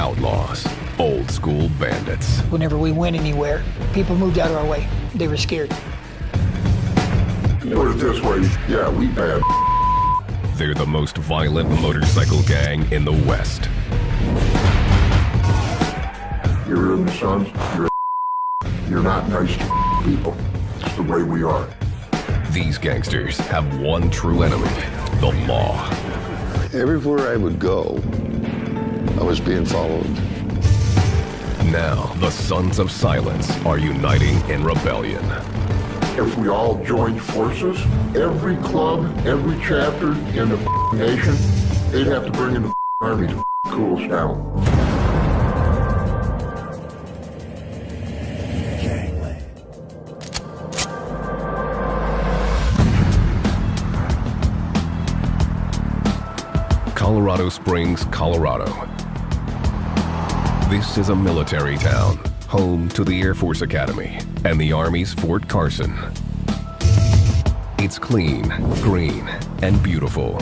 outlaws, old school bandits. Whenever we went anywhere, people moved out of our way. They were scared. Put it this way, yeah, we bad. They're the most violent motorcycle gang in the West. You're in the Sons, you're not nice people. It's the way we are. These gangsters have one true enemy, the law. Everywhere I would go, I was being followed. Now, the Sons of Silence are uniting in rebellion. If we all joined forces, every club, every chapter in the nation, they'd have to bring in the army to cool us down. Colorado Springs, Colorado. This is a military town, home to the Air Force Academy and the Army's Fort Carson. It's clean, green, and beautiful.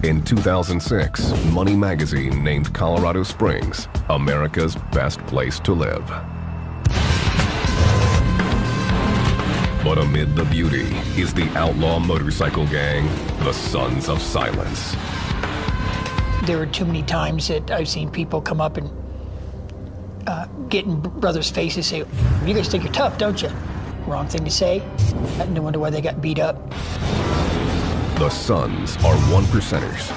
In 2006, Money Magazine named Colorado Springs America's best place to live. But amid the beauty is the outlaw motorcycle gang, the Sons of Silence. There were too many times that I've seen people come up and get in brothers' faces, say, "You guys think you're tough, don't you?" Wrong thing to say. No wonder why they got beat up. The Sons are one percenters,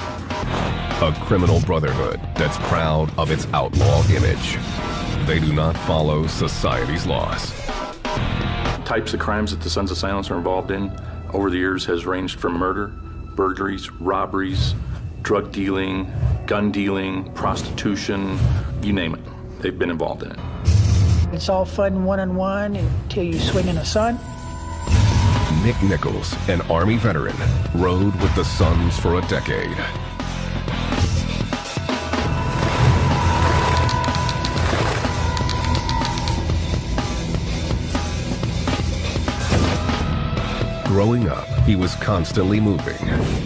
a criminal brotherhood that's proud of its outlaw image. They do not follow society's laws. Types of crimes that the Sons of Silence are involved in over the years has ranged from murder, burglaries, robberies, drug dealing, gun dealing, prostitution, you name it. They've been involved in it. It's all fun one-on-one until you swing in the sun. Nick Nichols, an Army veteran, rode with the Sons for a decade. Growing up, he was constantly moving,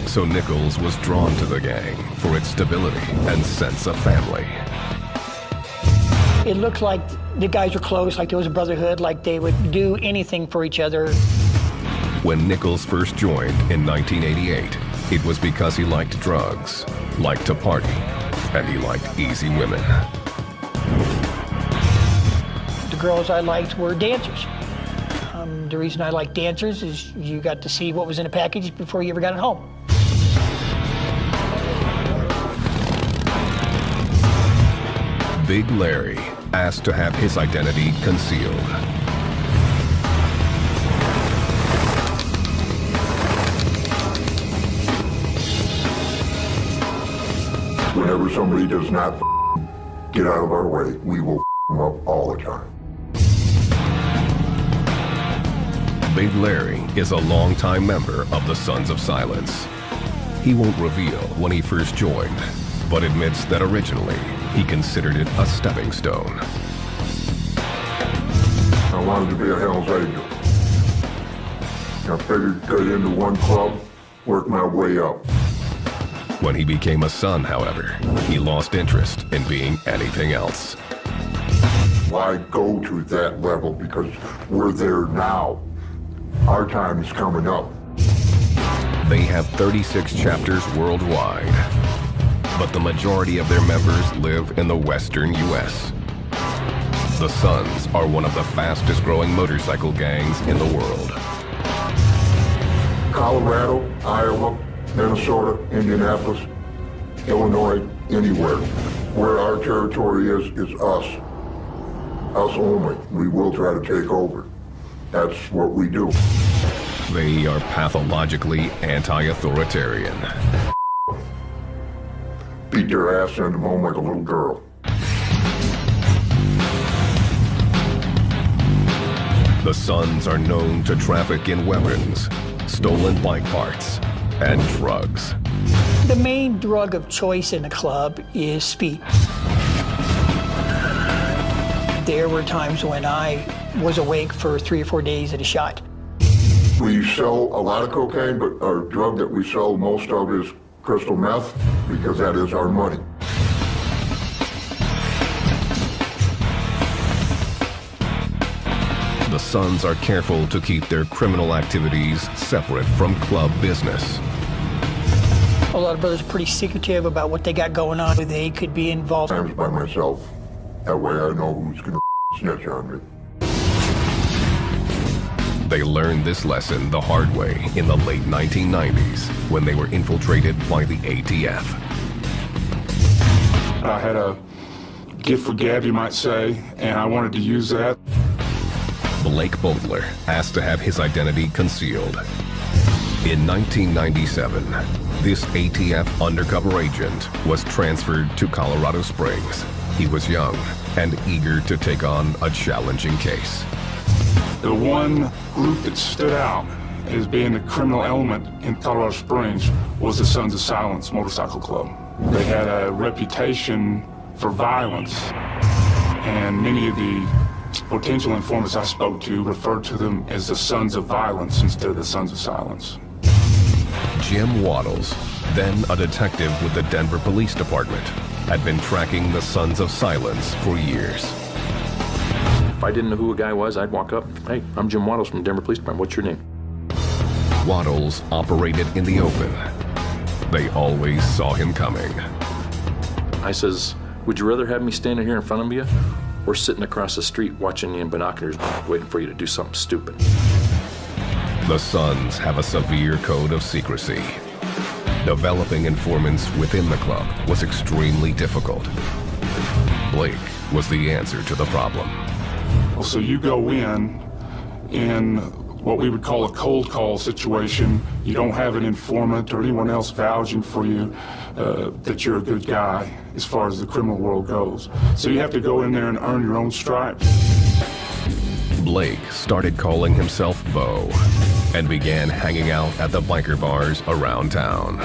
so Nichols was drawn to the gang for its stability and sense of family. It looked like the guys were close, like there was a brotherhood, like they would do anything for each other. When Nichols first joined in 1988, it was because he liked drugs, liked to party, and he liked easy women. The girls I liked were dancers. The reason I like dancers is you got to see what was in a package before you ever got it home. Big Larry asked to have his identity concealed. Whenever somebody does not get out of our way, we will them up all the time. Big Larry is a longtime member of the Sons of Silence. He won't reveal when he first joined, but admits that originally he considered it a stepping stone. I wanted to be a Hell's Angel. I figured get into one club, work my way up. When he became a Son, however, he lost interest in being anything else. Why go to that level? Because we're there now. Our time is coming up. They have 36 chapters worldwide, but the majority of their members live in the western U.S. The Sons are one of the fastest growing motorcycle gangs in the world. Colorado, Iowa, Minnesota, Indianapolis, Illinois, anywhere. Where our territory is us. Us only. We will try to take over. That's what we do. They are pathologically anti-authoritarian. Beat their ass, send them home like a little girl. The Sons are known to traffic in weapons, stolen bike parts, and drugs. The main drug of choice in a club is speed. There were times when I was awake for 3 or 4 days at a shot. We sell a lot of cocaine, but our drug that we sell most of is crystal meth, because that is our money. Sons are careful to keep their criminal activities separate from club business. A lot of brothers are pretty secretive about what they got going on. They could be involved. Times by myself. That way I know who's gonna snitch on me. They learned this lesson the hard way in the late 1990s when they were infiltrated by the ATF. I had a gift for gab, you might say, and I wanted to use that. Blake Boldler asked to have his identity concealed. In 1997, this ATF undercover agent was transferred to Colorado Springs. He was young and eager to take on a challenging case. The one group that stood out as being the criminal element in Colorado Springs was the Sons of Silence Motorcycle Club. They had a reputation for violence, and many of the potential informants I spoke to referred to them as the Sons of Violence instead of the Sons of Silence. Jim Waddles, then a detective with the Denver Police Department, had been tracking the Sons of Silence for years. If I didn't know who a guy was, I'd walk up, "Hey, I'm Jim Waddles from Denver Police Department. What's your name?" Waddles operated in the open. They always saw him coming. I says, "Would you rather have me standing here in front of you or sitting across the street watching you in binoculars waiting for you to do something stupid?" The Sons have a severe code of secrecy. Developing informants within the club was extremely difficult. Blake was the answer to the problem. Well, so you go in what we would call a cold call situation. You don't have an informant or anyone else vouching for you that you're a good guy as far as the criminal world goes. So you have to go in there and earn your own stripes. Blake started calling himself Bo and began hanging out at the biker bars around town.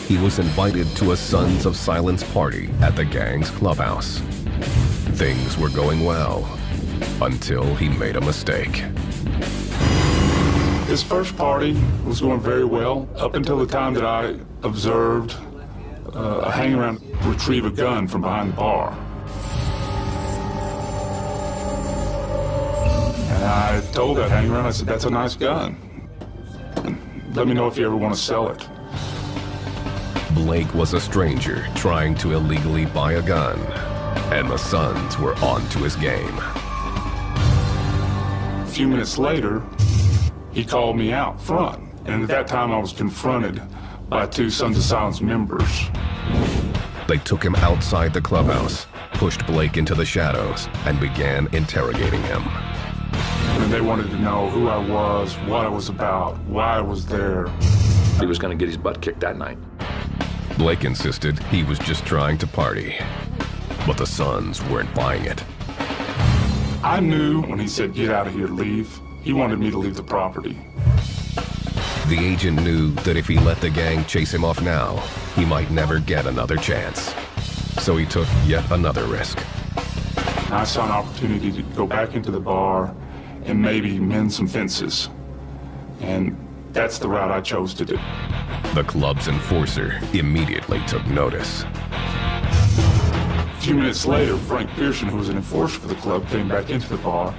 He was invited to a Sons of Silence party at the gang's clubhouse. Things were going well until he made a mistake. This first party was going very well up until the time that I observed a hang-around retrieve a gun from behind the bar. And I told that hang-around, I said, "That's a nice gun. Let me know if you ever want to sell it." Blake was a stranger trying to illegally buy a gun, and the Sons were on to his game. A few minutes later, he called me out front, and at that time I was confronted by two Sons of Silence members. They took him outside the clubhouse, pushed Blake into the shadows, and began interrogating him. And they wanted to know who I was, what I was about, why I was there. He was going to get his butt kicked that night. Blake insisted he was just trying to party, but the Sons weren't buying it. I knew when he said, "Get out of here, leave," he wanted me to leave the property. The agent knew that if he let the gang chase him off now, he might never get another chance. So he took yet another risk. I saw an opportunity to go back into the bar and maybe mend some fences. And that's the route I chose to do. The club's enforcer immediately took notice. A few minutes later, Frank Pearson, who was an enforcer for the club, came back into the bar,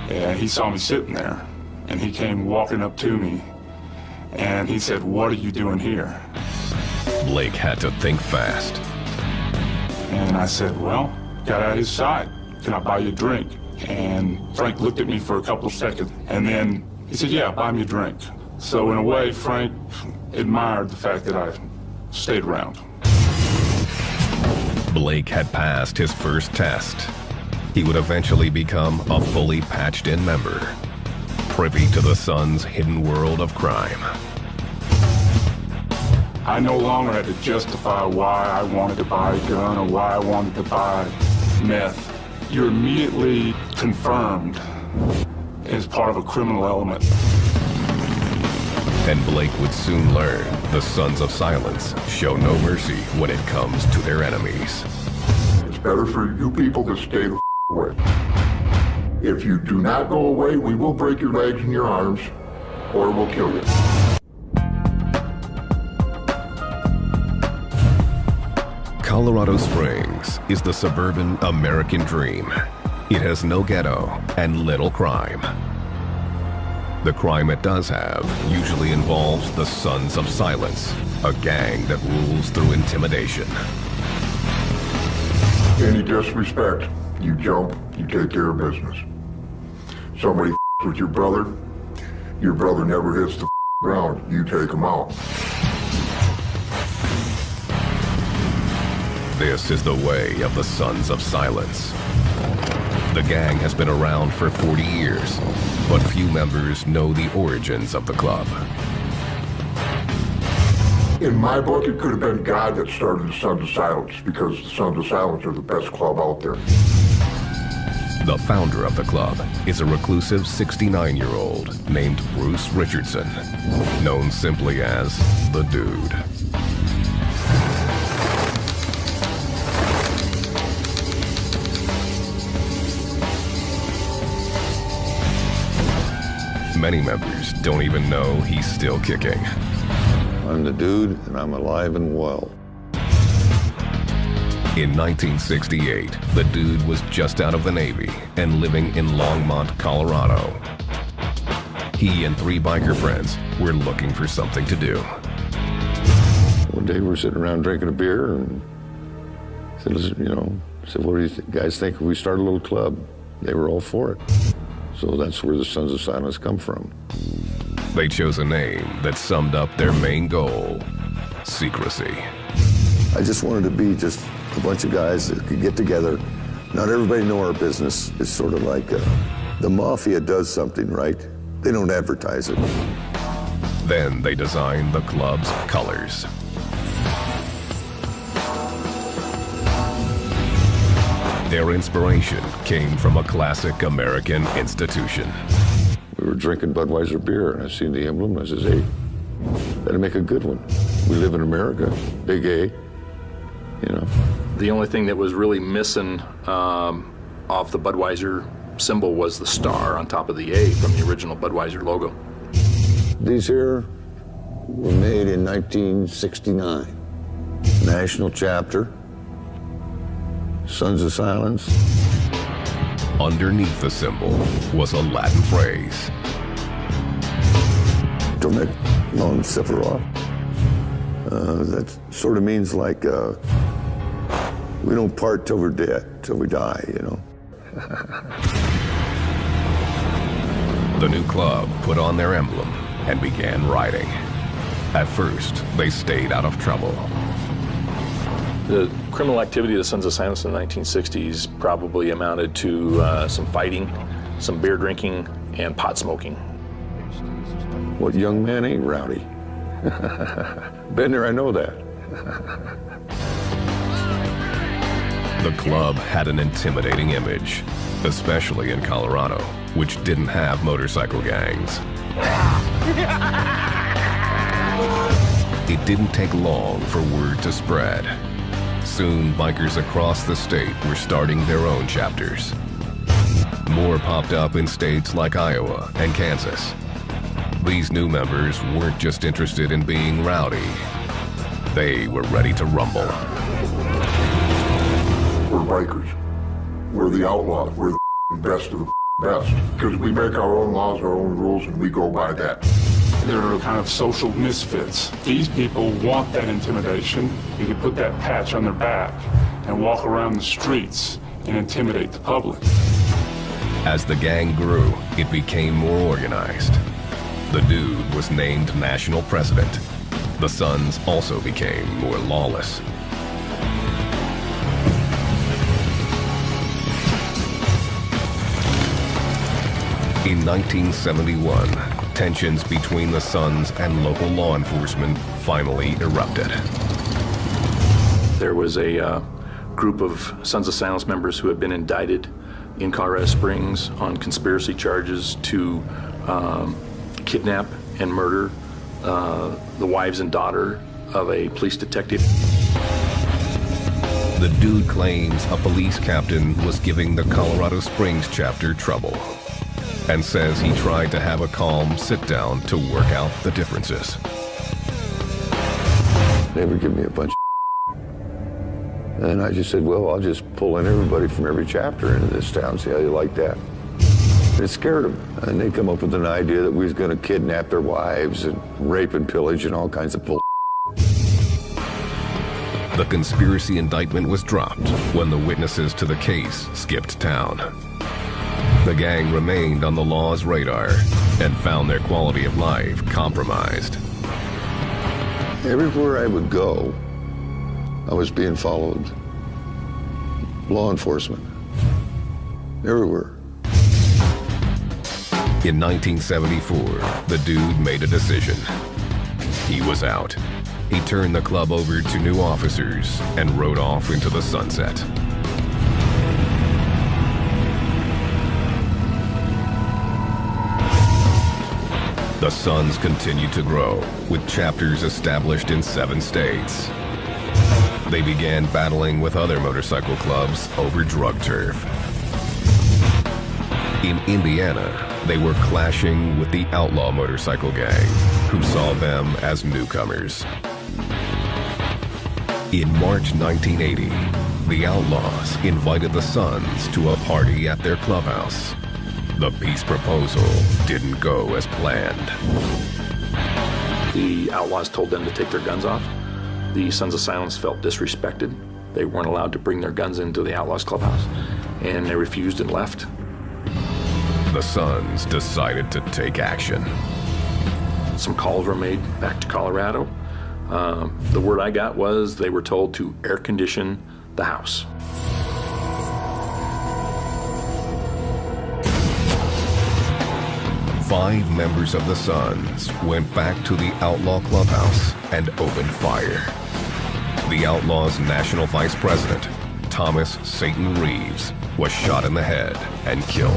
and he saw me sitting there, and he came walking up to me, and he said, "What are you doing here?" Blake had to think fast. And I said, "Well, got out of his sight. Can I buy you a drink?" And Frank looked at me for a couple of seconds, and then he said, "Yeah, buy me a drink." So in a way, Frank admired the fact that I stayed around. Blake had passed his first test. He would eventually become a fully patched-in member, privy to the Sons' hidden world of crime. I no longer had to justify why I wanted to buy a gun or why I wanted to buy meth. You're immediately confirmed as part of a criminal element. And Blake would soon learn the Sons of Silence show no mercy when it comes to their enemies. It's better for you people to stay the away. If you do not go away, we will break your legs and your arms, or we'll kill you. Colorado Springs is the suburban American dream. It has no ghetto and little crime. The crime it does have usually involves the Sons of Silence, a gang that rules through intimidation. Any disrespect, you jump, you take care of business. Somebody with your brother never hits the ground, you take him out. This is the way of the Sons of Silence. The gang has been around for 40 years, but few members know the origins of the club. In my book, it could have been God that started the Sons of Silence, because the Sons of Silence are the best club out there. The founder of the club is a reclusive 69-year-old named Bruce Richardson, known simply as the Dude. Many members don't even know he's still kicking. I'm the Dude, and I'm alive and well. In 1968, the Dude was just out of the Navy and living in Longmont, Colorado. He and 3 biker friends were looking for something to do. One day we were sitting around drinking a beer and said, what do you guys think if we start a little club? They were all for it. So that's where the Sons of Silence come from. They chose a name that summed up their main goal: secrecy. I just wanted to be just a bunch of guys that could get together. Not everybody know our business. It's sort of like the mafia does something, right? They don't advertise it. Then they designed the club's colors. Their inspiration came from a classic American institution. We were drinking Budweiser beer, and I seen the emblem, and I says, hey, that'd make a good one. We live in America, big A, you know. The only thing that was really missing off the Budweiser symbol was the star on top of the A from the original Budweiser logo. These here were made in 1969. National chapter, Sons of Silence. Underneath the symbol was a Latin phrase. Donec non severat. That sort of means like, we don't part till we're dead, till we die, you know. The new club put on their emblem and began riding. At first, they stayed out of trouble. The criminal activity of the Sons of Silence in the 1960s probably amounted to some fighting, some beer drinking, and pot smoking. What young man ain't rowdy? Been there, I know that. The club had an intimidating image, especially in Colorado, which didn't have motorcycle gangs. It didn't take long for word to spread. Soon, bikers across the state were starting their own chapters. More popped up in states like Iowa and Kansas. These new members weren't just interested in being rowdy. They were ready to rumble. We're bikers. We're the outlaws. We're the best of the best. Because we make our own laws, our own rules, and we go by that. They're kind of social misfits. These people want that intimidation. You can put that patch on their back and walk around the streets and intimidate the public. As the gang grew, it became more organized. The Dude was named national president. The Sons also became more lawless. In 1971, tensions between the Sons and local law enforcement finally erupted. There was a group of Sons of Silence members who had been indicted in Colorado Springs on conspiracy charges to kidnap and murder the wives and daughter of a police detective. The Dude claims a police captain was giving the Colorado Springs chapter trouble and says he tried to have a calm sit-down to work out the differences. They would give me a bunch of And I just said, well, I'll just pull in everybody from every chapter into this town, see how you like that. It scared them. And they come up with an idea that we was going to kidnap their wives and rape and pillage and all kinds of bull. The conspiracy indictment was dropped when the witnesses to the case skipped town. The gang remained on the law's radar and found their quality of life compromised. Everywhere I would go, I was being followed. Law enforcement. Everywhere. In 1974, the dude made a decision. He was out. He turned the club over to new officers and rode off into the sunset. The Sons continued to grow, with chapters established in 7 states. They began battling with other motorcycle clubs over drug turf. In Indiana, they were clashing with the outlaw motorcycle gang, who saw them as newcomers. In March 1980, the Outlaws invited the Sons to a party at their clubhouse. The peace proposal didn't go as planned. The Outlaws told them to take their guns off. The Sons of Silence felt disrespected. They weren't allowed to bring their guns into the Outlaws clubhouse, and they refused and left. The Sons decided to take action. Some calls were made back to Colorado. The word I got was they were told to air condition the house. Five members of the Sons went back to the Outlaw Clubhouse and opened fire. The Outlaws' national vice president, Thomas Satan Reeves, was shot in the head and killed.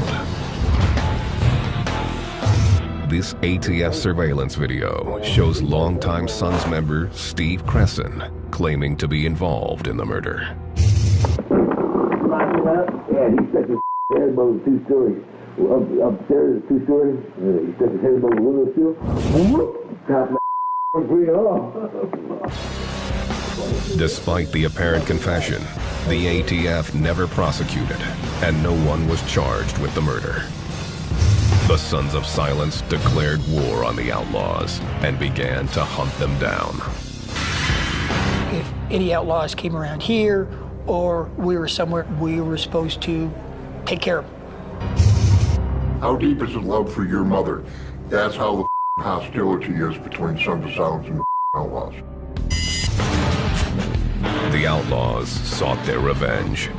This ATF surveillance video shows longtime Sons member Steve Cresson claiming to be involved in the murder. Yeah, he stuck his head above the 2 stories. Upstairs, 2 stories. He stuck his head above the window sill. Top green off. Despite the apparent confession, the ATF never prosecuted, and no one was charged with the murder. The Sons of Silence declared war on the Outlaws and began to hunt them down. If any outlaws came around here or we were somewhere, we were supposed to take care of them. How deep is the love for your mother? That's how the hostility is between Sons of Silence and the Outlaws. The Outlaws sought their revenge.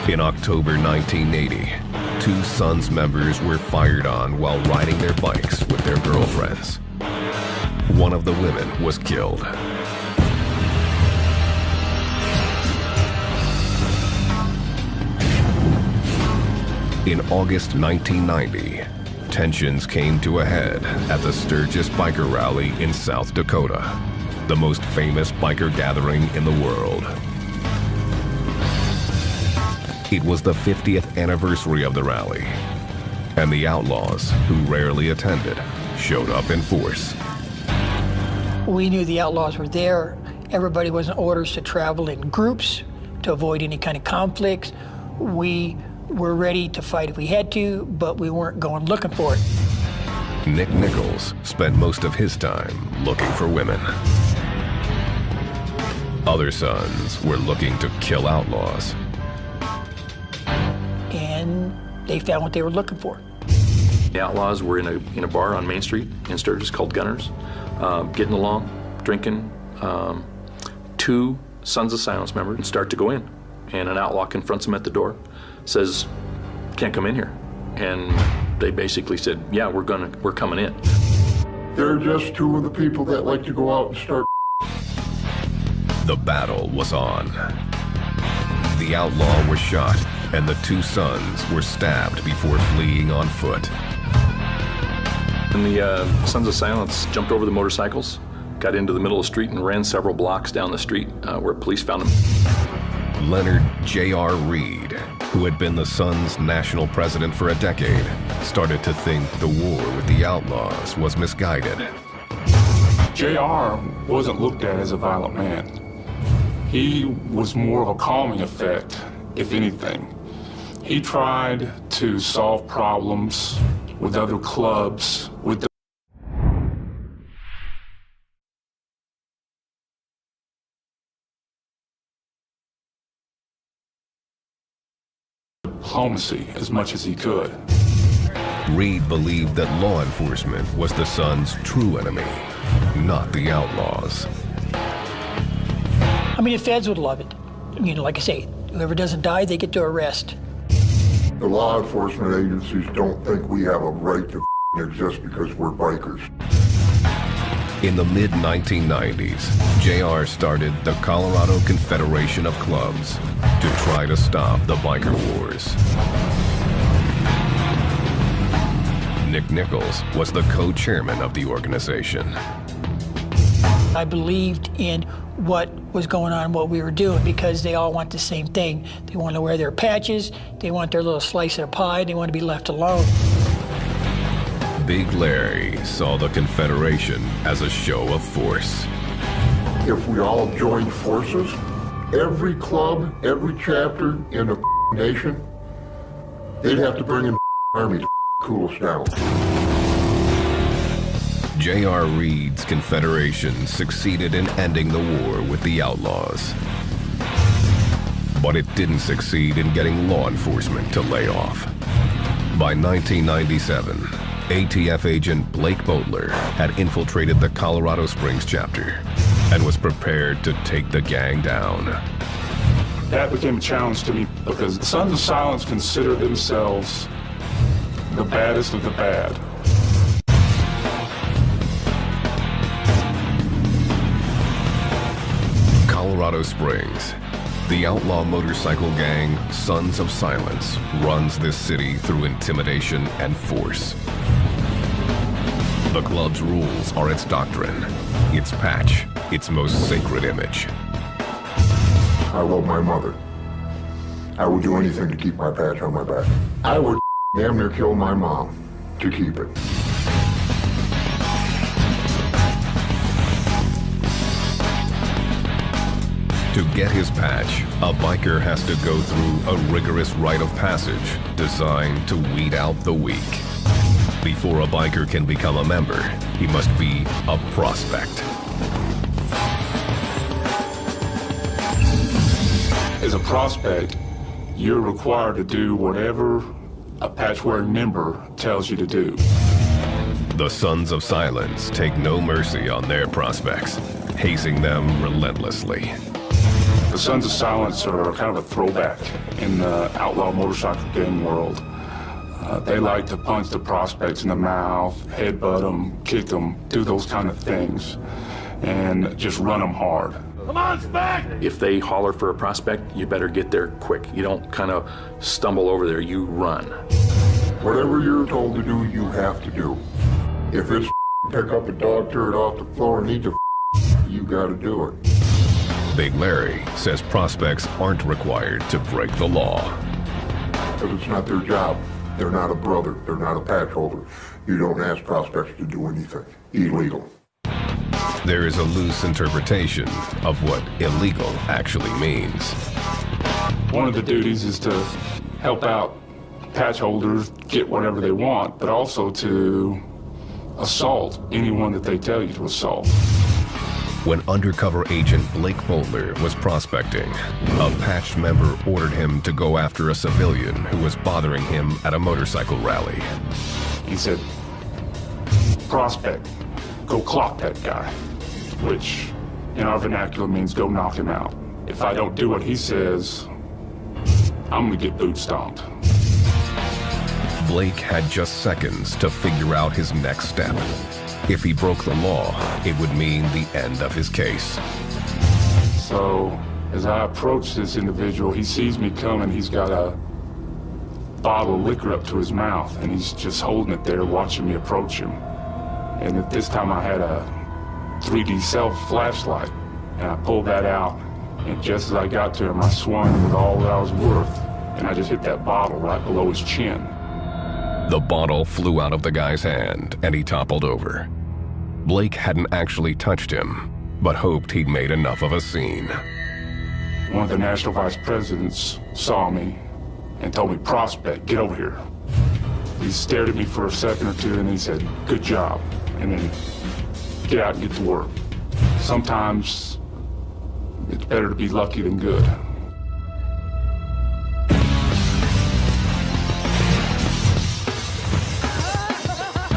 In October 1980, 2 Sons members were fired on while riding their bikes with their girlfriends. One of the women was killed. In August 1990, tensions came to a head at the Sturgis Biker Rally in South Dakota, the most famous biker gathering in the world. It was the 50th anniversary of the rally, and the Outlaws, who rarely attended, showed up in force. We knew the Outlaws were there. Everybody was in orders to travel in groups to avoid any kind of conflicts. We were ready to fight if we had to, but we weren't going looking for it. Nick Nichols spent most of his time looking for women. Other Sons were looking to kill outlaws. And they found what they were looking for. The Outlaws were in a bar on Main Street in Sturgis called Gunners, getting along, drinking. 2 Sons of Silence members start to go in, and an outlaw confronts them at the door, says, "Can't come in here." And they basically said, "Yeah, we're coming in." They're just 2 of the people that like to go out and start. The battle was on. The outlaw was shot, and the 2 Sons were stabbed before fleeing on foot. And the Sons of Silence jumped over the motorcycles, got into the middle of the street, and ran several blocks down the street where police found them. Leonard J.R. Reed, who had been the Sons' national president for a decade, started to think the war with the Outlaws was misguided. JR wasn't looked at as a violent man. He was more of a calming effect, if anything. He tried to solve problems with other clubs, with the diplomacy as much as he could. Reed believed that law enforcement was the Suns' true enemy, not the outlaws. I mean, the feds would love it. You know, like I say, whoever doesn't die, they get to arrest. The law enforcement agencies don't think we have a right to exist because we're bikers. In the mid-1990s, JR started the Colorado Confederation of Clubs to try to stop the biker wars. Nick Nichols was the co-chairman of the organization. I believed in what was going on, what we were doing, because they all want the same thing. They want to wear their patches, they want their little slice of pie, they want to be left alone. Big Larry saw the Confederation as a show of force. If we all joined forces, every club, every chapter in the nation, they'd have to bring in army to cool us down. J.R. Reed's Confederation succeeded in ending the war with the outlaws. But it didn't succeed in getting law enforcement to lay off. By 1997, ATF agent Blake Boatler had infiltrated the Colorado Springs chapter and was prepared to take the gang down. That became a challenge to me because the Sons of Silence consider themselves the baddest of the bad. Colorado Springs. The outlaw motorcycle gang, Sons of Silence, runs this city through intimidation and force. The club's rules are its doctrine, its patch, its most sacred image. I love my mother. I would do anything to keep my patch on my back. I would damn near kill my mom to keep it. To get his patch, a biker has to go through a rigorous rite of passage designed to weed out the weak. Before a biker can become a member, he must be a prospect. As a prospect, you're required to do whatever a patch-wearing member tells you to do. The Sons of Silence take no mercy on their prospects, hazing them relentlessly. The Sons of Silence are kind of a throwback in the outlaw motorcycle gang world. They like to punch the prospects in the mouth, headbutt them, kick them, do those kind of things, and just run them hard. Come on, Spec! If they holler for a prospect, you better get there quick. You don't kind of stumble over there, you run. Whatever you're told to do, you have to do. If it's pick up a dog turd off the floor and eat the you gotta do it. Big Larry says prospects aren't required to break the law. Because it's not their job. They're not a brother. They're not a patch holder. You don't ask prospects to do anything illegal. There is a loose interpretation of what illegal actually means. One of the duties is to help out patch holders get whatever they want, but also to assault anyone that they tell you to assault. When undercover agent Blake Boatler was prospecting, a patched member ordered him to go after a civilian who was bothering him at a motorcycle rally. He said, prospect, go clock that guy, which in our vernacular means go knock him out. If I don't do what he says, I'm gonna get boot stomped. Blake had just seconds to figure out his next step. If he broke the law, it would mean the end of his case. So, as I approach this individual, he sees me coming. He's got a bottle of liquor up to his mouth, and he's just holding it there, watching me approach him. And at this time, I had a 3D self flashlight, and I pulled that out, and just as I got to him, I swung with all that I was worth, and I just hit that bottle right below his chin. The bottle flew out of the guy's hand, and he toppled over. Blake hadn't actually touched him, but hoped he'd made enough of a scene. one of the national vice presidents saw me and told me, "Prospect, get over here." He stared at me for a second or two and then he said, "Good job," and then get out and get to work. Sometimes it's better to be lucky than good.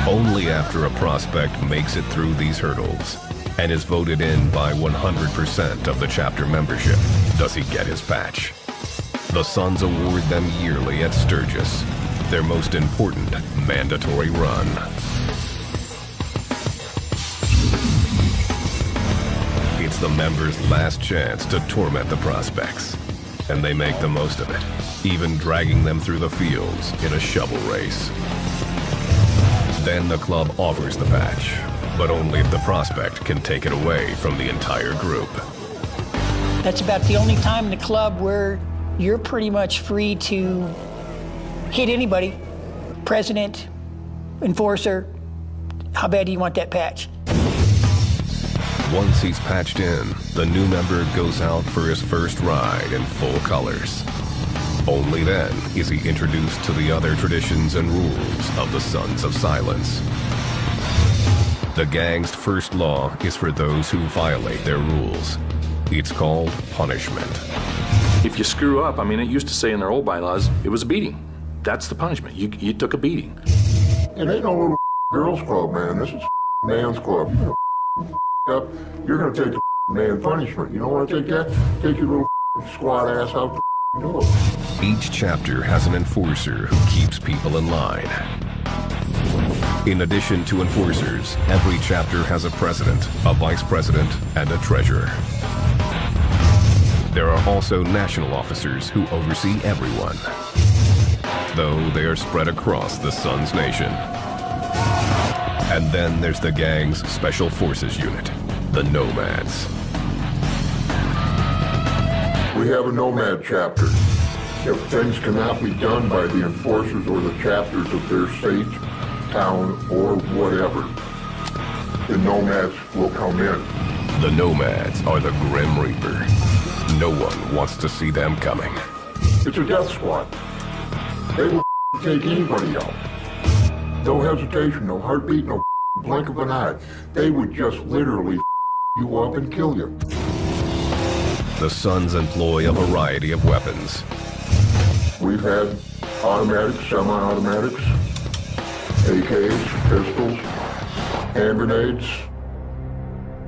Only after a prospect makes it through these hurdles and is voted in by 100% of the chapter membership does he get his patch. The Suns award them yearly at Sturgis, their most important mandatory run. It's the members' last chance to torment the prospects, and they make the most of it, even dragging them through the fields in a shovel race. Then the club offers the patch, but only if the prospect can take it away from the entire group. That's about the only time in the club where you're pretty much free to hit anybody, president, enforcer. How bad do you want that patch? Once he's patched in, the new member goes out for his first ride in full colors. Only then is he introduced to the other traditions and rules of the Sons of Silence. The gang's first law is for those who violate their rules. It's called punishment. If you screw up, I mean, it used to say in their old bylaws, it was a beating. That's the punishment. You took a beating. It ain't no little girls club, man. This is man's club. Up, you're gonna take the man punishment. You don't want to take that? Take your little squat ass out the door. Each chapter has an enforcer who keeps people in line. In addition to enforcers, every chapter has a president, a vice president, and a treasurer. There are also national officers who oversee everyone, though they are spread across the Suns Nation. And then there's the gang's Special Forces unit, the Nomads. We have a nomad chapter. If things cannot be done by the enforcers or the chapters of their state, town, or whatever, the nomads will come in. The Nomads are the Grim Reaper. No one wants to see them coming. It's a death squad. They will take anybody out. No hesitation, no heartbeat, no blink of an eye. They would just literally you up and kill you. The Suns employ a variety of weapons. We've had automatics, semi-automatics, AKs, pistols, hand grenades.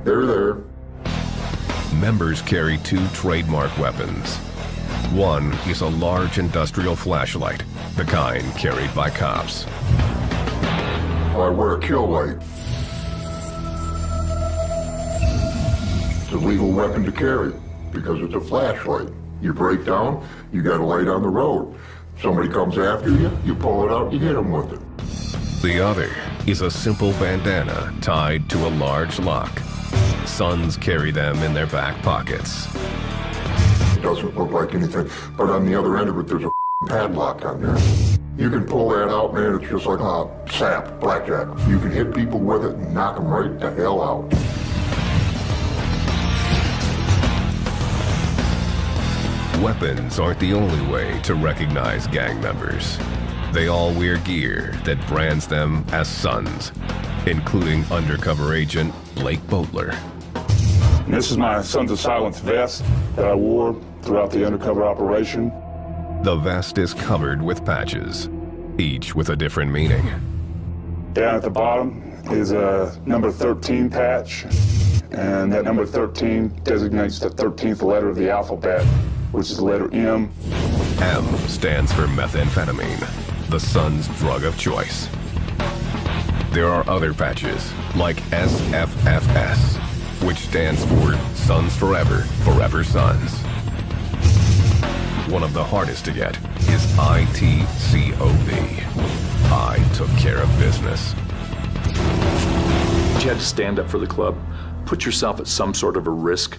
They're there. Members carry 2 trademark weapons. One is a large industrial flashlight, the kind carried by cops. I wear a kill light. It's a legal weapon to carry because it's a flashlight. You break down, you got a light on the road. Somebody comes after you, you pull it out, you hit them with it. The other is a simple bandana tied to a large lock. Suns carry them in their back pockets. It doesn't look like anything, but on the other end of it, there's a padlock on there. You can pull that out, man, it's just like a sap, blackjack. You can hit people with it and knock them right the hell out. Weapons aren't the only way to recognize gang members. They all wear gear that brands them as Suns, including undercover agent Blake Boatler. And this is my Sons of Silence vest that I wore throughout the undercover operation. The vest is covered with patches, each with a different meaning. Down at the bottom is a number 13 patch, and that number 13 designates the 13th letter of the alphabet, which is the letter M. M stands for methamphetamine, the Suns' drug of choice. There are other patches, like SFFS, which stands for Suns Forever, Forever Suns. One of the hardest to get is ITCOB. I took care of business. You had to stand up for the club, put yourself at some sort of a risk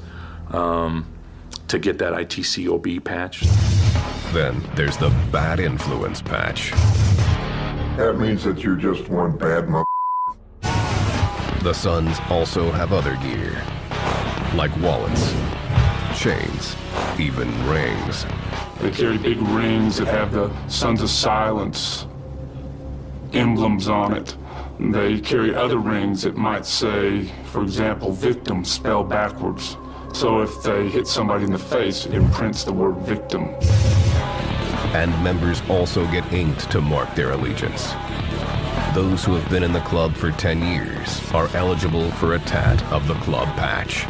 to get that ITCOB patch. Then there's the bad influence patch. That means that you're just one bad mother. The Suns also have other gear, like wallets, chains, even rings. They carry big rings that have the Sons of Silence emblems on it. They carry other rings that might say, for example, victim spelled backwards. So if they hit somebody in the face, it imprints the word victim. And members also get inked to mark their allegiance. Those who have been in the club for 10 years are eligible for a tat of the club patch.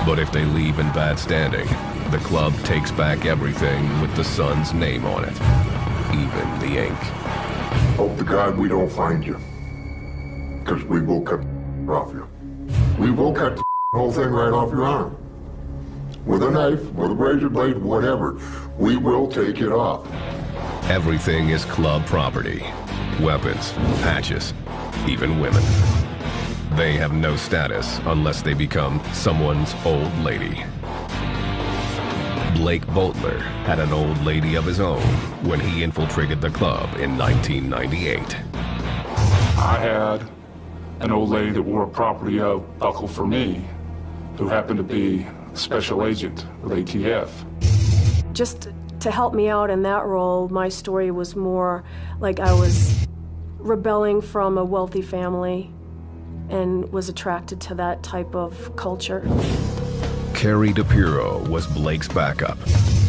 But if they leave in bad standing, the club takes back everything with the Sun's name on it, even the ink. Hope to God we don't find you, because we will cut off you. We will cut the whole thing right off your arm. With a knife, with a razor blade, whatever. We will take it off. Everything is club property. Weapons, patches, even women. They have no status unless they become someone's old lady. Blake Boatler had an old lady of his own when he infiltrated the club in 1998. I had an old lady that wore a property of Buckle for me, who happened to be a special agent with ATF. Just to help me out in that role, my story was more like I was rebelling from a wealthy family and was attracted to that type of culture. Carrie DePiro was Blake's backup.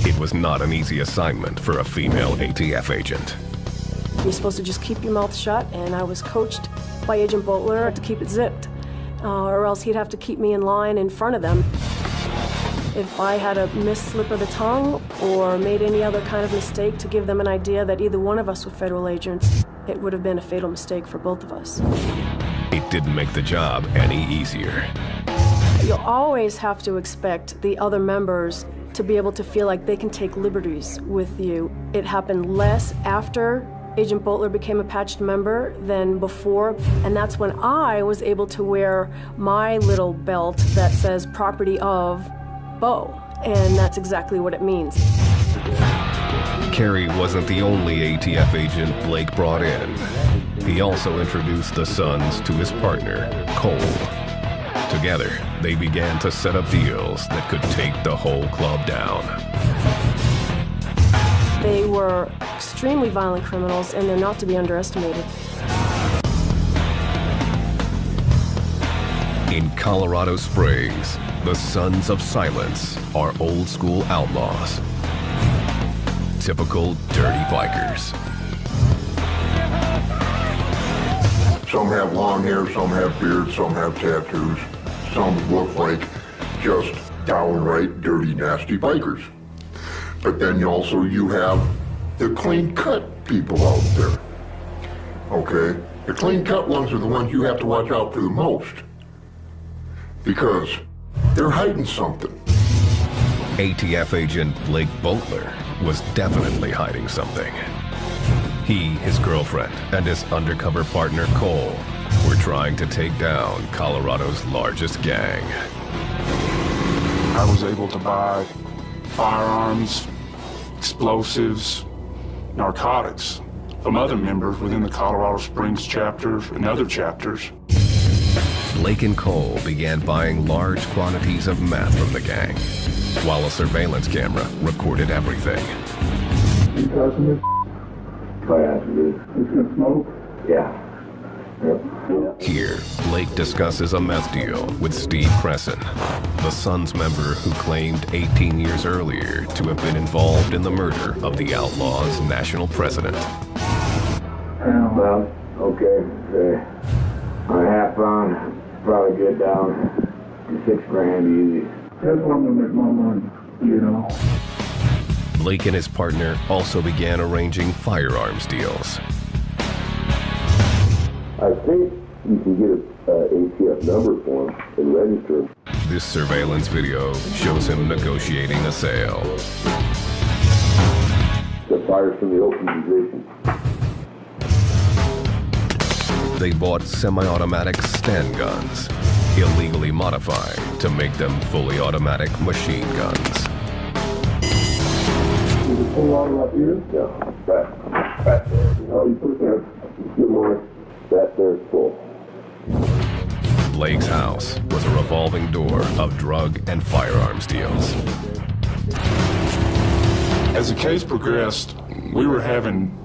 It was not an easy assignment for a female ATF agent. You're supposed to just keep your mouth shut, and I was coached by Agent Boatler to keep it zipped, or else he'd have to keep me in line in front of them. If I had a misslip of the tongue or made any other kind of mistake to give them an idea that either one of us were federal agents, it would have been a fatal mistake for both of us. It didn't make the job any easier. You'll always have to expect the other members to be able to feel like they can take liberties with you. It happened less after Agent Boatler became a patched member than before, and that's when I was able to wear my little belt that says property of Bo, and that's exactly what it means. Carrie wasn't the only ATF agent Blake brought in. He also introduced the Sons to his partner, Cole. Together, they began to set up deals that could take the whole club down. They were extremely violent criminals, and they're not to be underestimated. In Colorado Springs, the Sons of Silence are old-school outlaws. Typical dirty bikers. Some have long hair, some have beards, some have tattoos. Some look like just downright dirty, nasty bikers. But then you have the clean-cut people out there, okay? The clean-cut ones are the ones you have to watch out for the most, because they're hiding something. ATF agent Blake Boatler was definitely hiding something. He, his girlfriend, and his undercover partner Cole were trying to take down Colorado's largest gang. I was able to buy firearms, explosives, narcotics from other members within the Colorado Springs chapters and other chapters. Blake and Cole began buying large quantities of meth from the gang, while a surveillance camera recorded everything. You touching this? Oh, yeah, it's gonna smoke? Yeah. Yep. Here, Blake discusses a meth deal with Steve Cresson, the Sons member who claimed 18 years earlier to have been involved in the murder of the Outlaws' national president. Well, okay. On a half pound, probably get down to $6 grand easy. That's where I'm gonna make my money, you know. Blake and his partner also began arranging firearms deals. I think you can get an ATF number for him and register him. This surveillance video shows him negotiating a sale. The fires from the open position. They bought semi-automatic Sten guns, illegally modified to make them fully automatic machine guns. You can pull all up here? Yeah, back there. Oh, you put it there. Good morning. That there's full. Blake's house was a revolving door of drug and firearms deals. As the case progressed, we were having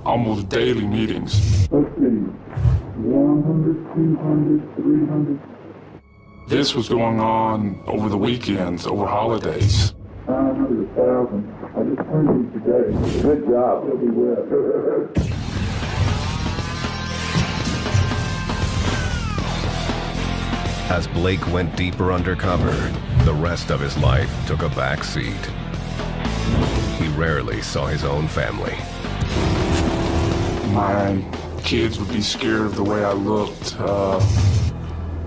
almost daily meetings. Let's see, 100, 200, 300. This was going on over the weekends, over holidays. 900, 1,000. I just turned these today. Good job. It'll be well. As Blake went deeper undercover, the rest of his life took a back seat. He rarely saw his own family. My kids would be scared of the way I looked.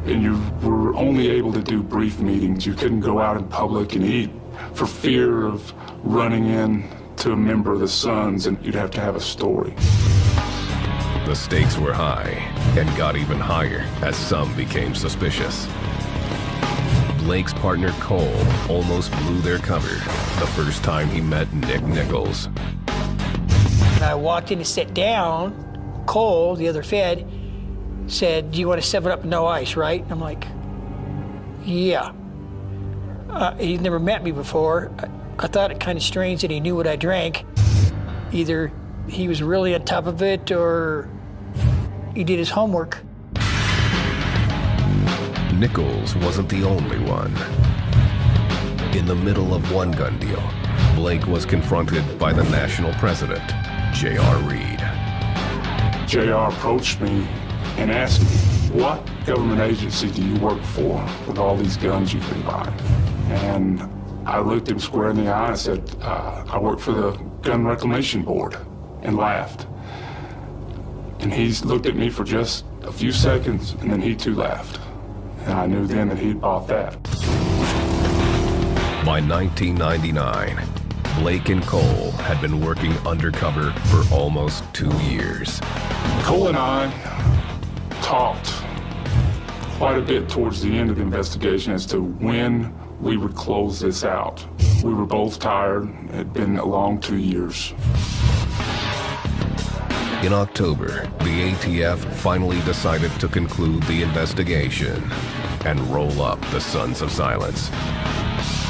And you were only able to do brief meetings. You couldn't go out in public and eat for fear of running into a member of the Sons, and you'd have to have a story. The stakes were high and got even higher as some became suspicious. Blake's partner Cole almost blew their cover the first time he met Nick Nichols. When I walked in to sit down, Cole, the other Fed, said, "Do you want a 7-Up no ice, right?" I'm like, "Yeah." He'd never met me before. I thought it kind of strange that he knew what I drank. Either he was really on top of it or he did his homework. Nichols wasn't the only one. In the middle of one gun deal, Blake was confronted by the national president, J.R. Reed. J.R. approached me and asked me, "What government agency do you work for with all these guns you've been buying?" And I looked him square in the eye and said, "I work for the Gun Reclamation Board," and laughed. And he looked at me for just a few seconds, and then he too laughed. And I knew then that he'd bought that. By 1999, Blake and Cole had been working undercover for almost 2 years. Cole and I talked quite a bit towards the end of the investigation as to when we would close this out. We were both tired. It had been a long 2 years. In October, the ATF finally decided to conclude the investigation and roll up the Sons of Silence.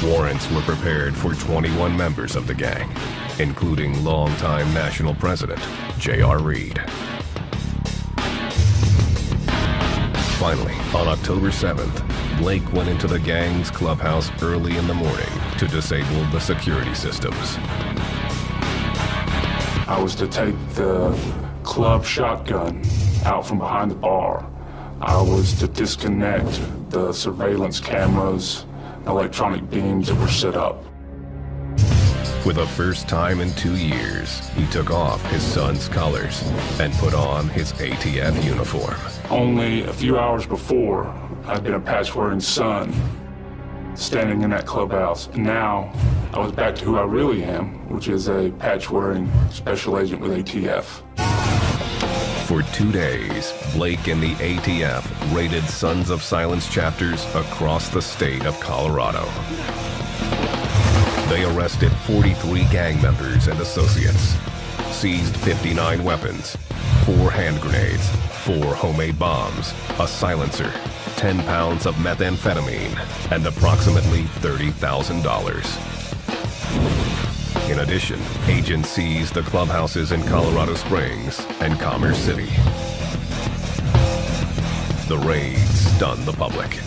Warrants were prepared for 21 members of the gang, including longtime national president J.R. Reed. Finally, on October 7th, Blake went into the gang's clubhouse early in the morning to disable the security systems. I was to take the club shotgun out from behind the bar. I was to disconnect the surveillance cameras, electronic beams that were set up. For the first time in 2 years, he took off his son's colors and put on his ATF uniform. Only a few hours before, I'd been a patch-wearing son standing in that clubhouse. And now, I was back to who I really am, which is a patch-wearing special agent with ATF. For 2 days, Blake and the ATF raided Sons of Silence chapters across the state of Colorado. They arrested 43 gang members and associates, seized 59 weapons, 4 hand grenades, 4 homemade bombs, a silencer, 10 pounds of methamphetamine, and approximately $30,000. In addition, agents seized the clubhouses in Colorado Springs and Commerce City. The raid stunned the public.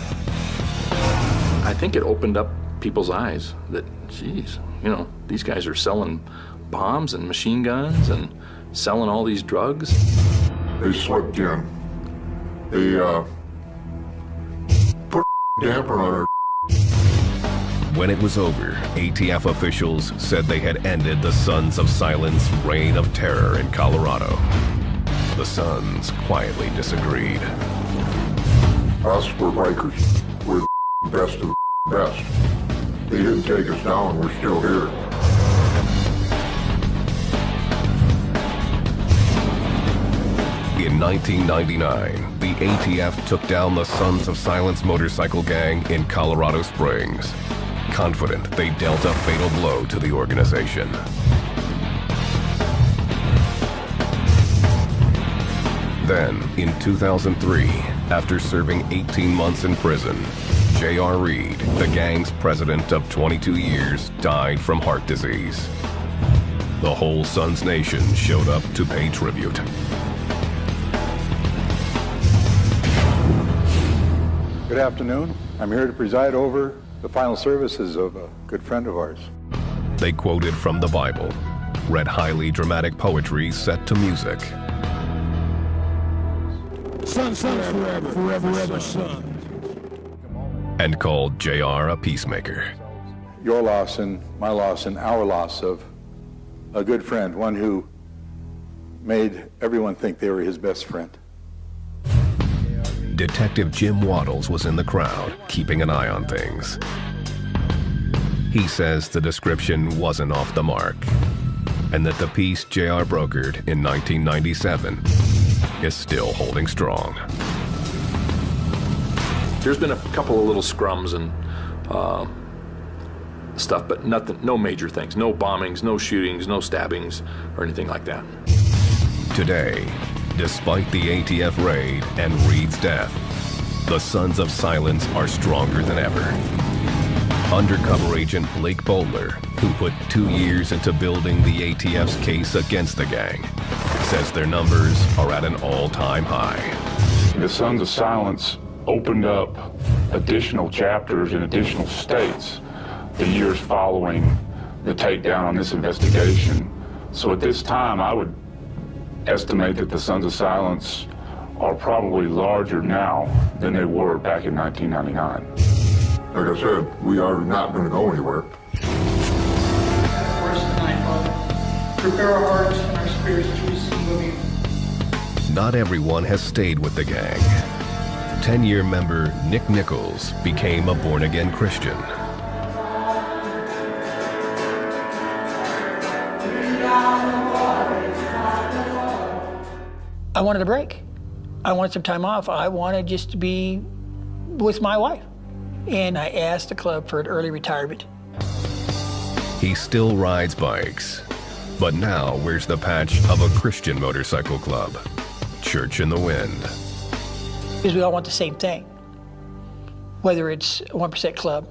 I think it opened up people's eyes that, geez, you know, these guys are selling bombs and machine guns and selling all these drugs. They slipped in. They put a damper on our. When it was over, ATF officials said they had ended the Sons of Silence reign of terror in Colorado. The Sons quietly disagreed. Us, we're bikers. We're the best of the best. They didn't take us down, we're still here. In 1999, the ATF took down the Sons of Silence motorcycle gang in Colorado Springs, confident they dealt a fatal blow to the organization. Then, in 2003, after serving 18 months in prison, J.R. Reed, the gang's president of 22 years, died from heart disease. The whole Sons Nation showed up to pay tribute. Good afternoon. I'm here to preside over the final services of a good friend of ours. They quoted from the Bible, read highly dramatic poetry set to music, Son, forever, forever, son. And called J.R. a peacemaker. Your loss and my loss and our loss of a good friend, one who made everyone think they were his best friend. Detective Jim Waddles was in the crowd, keeping an eye on things. He says the description wasn't off the mark, and that the piece J.R. brokered in 1997 is still holding strong. There's been a couple of little scrums and stuff, but nothing, no major things, no bombings, no shootings, no stabbings, or anything like that. Today, despite the ATF raid and Reed's death, the Sons of Silence are stronger than ever. Undercover agent Blake Bowler, who put 2 years into building the ATF's case against the gang, says their numbers are at an all-time high. The Sons of Silence opened up additional chapters in additional states the years following the takedown on this investigation. So at this time, I would estimate that the Sons of Silence are probably larger now than they were back in 1999. Like I said, we are not going to go anywhere. Worse tonight, Father. Prepare our hearts and our spirits to receive of you. Not everyone has stayed with the gang. 10-year member Nick Nichols became a born-again Christian. I wanted a break. I wanted some time off. I wanted just to be with my wife. And I asked the club for an early retirement. He still rides bikes, but now wears the patch of a Christian motorcycle club, Church in the Wind. Because we all want the same thing. Whether it's a 1% club,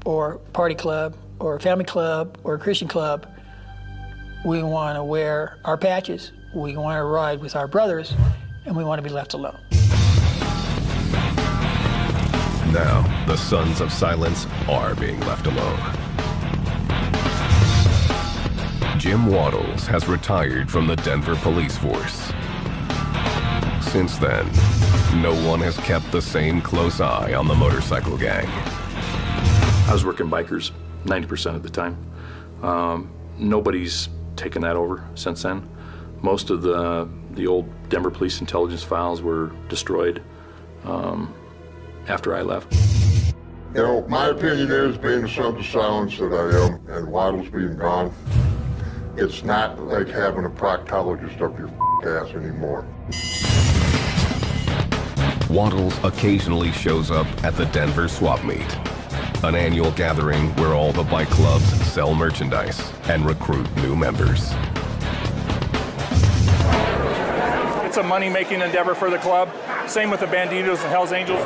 or party club, or a family club, or a Christian club, we want to wear our patches. We want to ride with our brothers, and we want to be left alone. Now, the Sons of Silence are being left alone. Jim Waddles has retired from the Denver police force. Since then, no one has kept the same close eye on the motorcycle gang. I was working bikers 90% of the time. Nobody's taken that over since then. Most of the old Denver Police Intelligence files were destroyed after I left. You know, my opinion is, being the Sons of Silence that I am, and Waddles being gone, it's not like having a proctologist up your ass anymore. Waddles occasionally shows up at the Denver Swap Meet, an annual gathering where all the bike clubs sell merchandise and recruit new members. It's a money-making endeavor for the club. Same with the Banditos and Hells Angels.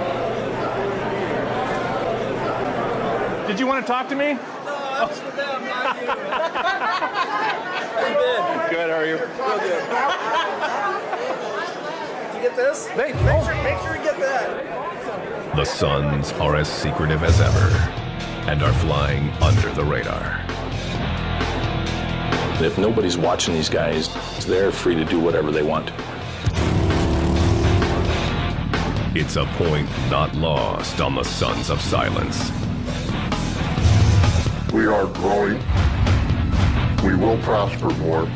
Did you want to talk to me? No, I was with them, not you. Good, how are you? Real good. Did you get this? Make sure you get that. The Sons are as secretive as ever and are flying under the radar. If nobody's watching these guys, they're free to do whatever they want. It's a point not lost on the Sons of Silence. We are growing. We will prosper more.